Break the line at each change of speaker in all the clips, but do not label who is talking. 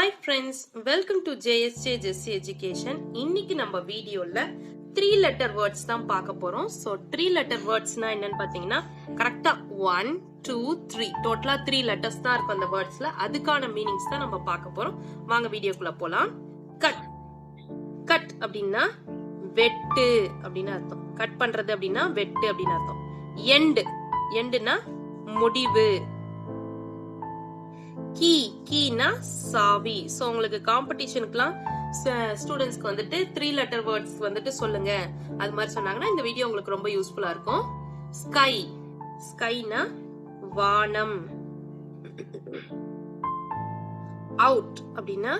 Hi friends, welcome to JSJ Jessie Education. இன்னைக்கு நம்ம வீடியோல 3 letter words தான் பார்க்க போறோம். So 3 letter wordsனா என்னன்னு பாத்தீங்கன்னா கரெக்டா 1 2 3 டோட்டலா 3 letters தான் இருக்கும் அந்த வேர்ட்ஸ்ல. அதுக்கான மீனிங்ஸ் தான் நம்ம பார்க்க போறோம். வாங்க வீடியோக்குள்ள போலாம். கட் கட் அப்படின்னா வெட்டு அப்படின்னு அர்த்தம். கட் பண்றது அப்படின்னா வெட்டு அப்படின்னு அர்த்தம். எண்ட் எண்டுனா முடிவு. கீ கீனா சாவி. சோ உங்களுக்கு காம்படிஷனுக்குலாம் ஸ்டூடெண்ட்ஸ்க்கு வந்துட்டு 3 letter வேர்ட்ஸ் வந்துட்டு சொல்லுங்க அது மாதிரி சொன்னாங்கன்னா இந்த வீடியோ உங்களுக்கு ரொம்ப யூஸ்ஃபுல்லா இருக்கும். ஸ்கை ஸ்கைனா வானம். அவுட் அப்படின்னா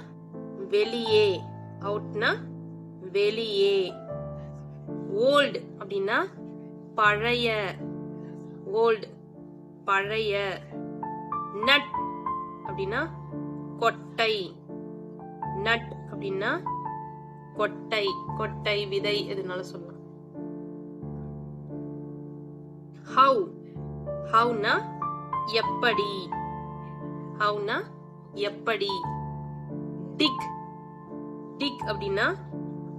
வெளியே. அவுட்னா வெளியே. ஓல்டு அப்படின்னா பழைய. ஓல்டு பழைய. நட் அப்படின்னா கொட்டை. நட் அப்படின்னா கொட்டை. கொட்டை விதை எதுனால சொல்லலாம். ஹவ் ஹவ்னா எப்படி. ஹவ்னா எப்படி. டிக் டிக் அப்படின்னா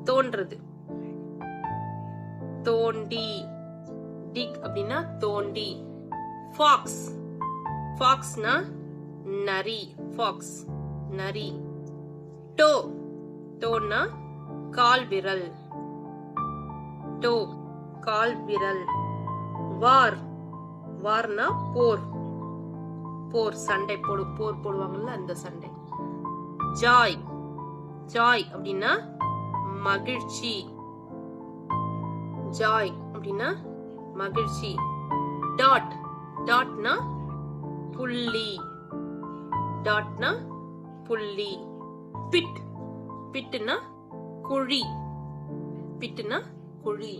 தோன்றது. தோண்டி. டிக் அப்படின்னா தோண்டி. ஃபாக்ஸ் ஃபாக்ஸ்னா நரி. ஃபாக்ஸ் நரி. டோ டோனா கால் விரல். டோ கால் விரல். வார் வார்னா போர். போர் சண்டை போர் போடுவாங்கல்ல அந்த சண்டை. ஜாய் ஜாய் அப்படின்னா மகிழ்ச்சி. ஜாய் அப்படின்னா மகிழ்ச்சி. டாட் டாட்னா புள்ளி. டாட்னா புள்ளி. பிட் பிட்னா குழி. பிட்னா குழி.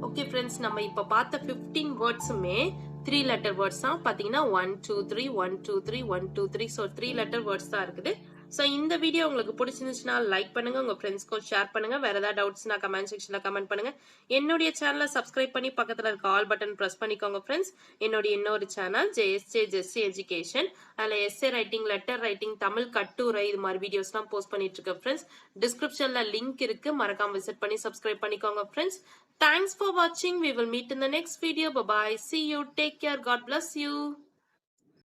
ஓகே ஃப்ரெண்ட்ஸ், நம்ம இப்ப பார்த்த 15 வேர்ட்ஸுமே 3 letter வேர்ட்ஸ் தான். பாத்தீங்கன்னா 1 2 3 1 2 3 1 2 3 ஸோ 3 letter வேர்ட்ஸ் தான் இருக்குது. ஸோ இந்த வீடியோ உங்களுக்கு பிடிச்சிருந்துச்சுன்னா லைக் பண்ணுங்க, உங்க ஃப்ரெண்ட்ஸ்க்கும் ஷேர் பண்ணுங்க. வேற ஏதாவது டவுட்ஸ்னா கமெண்ட் செக்ஷன்ல கமெண்ட் பண்ணுங்க. என்னுடைய சேனலை சப்ஸ்கிரைப் பண்ணி பக்கத்துல இருக்க ஆல் பட்டன் பிரஸ் பண்ணிக்கோங்க ஃப்ரெண்ட்ஸ். என்னுடைய இன்னொரு சேனல் JSJ Jessie Education. அதுல S A writing, letter writing, Tamil கட்டுரை இது மாதிரி வீடியோஸ் எல்லாம் போஸ்ட் பண்ணிட்டு இருக்கேன் ஃப்ரெண்ட்ஸ். டிஸ்கிரிப்ஷன்ல லிங்க் இருக்கு, மறக்காம விசிட் பண்ணி சப்ஸ்கிரைப் பண்ணிக்கோங்க friends. Thanks for watching. We will meet in the next video. Bye bye. See you. Take care. God bless you.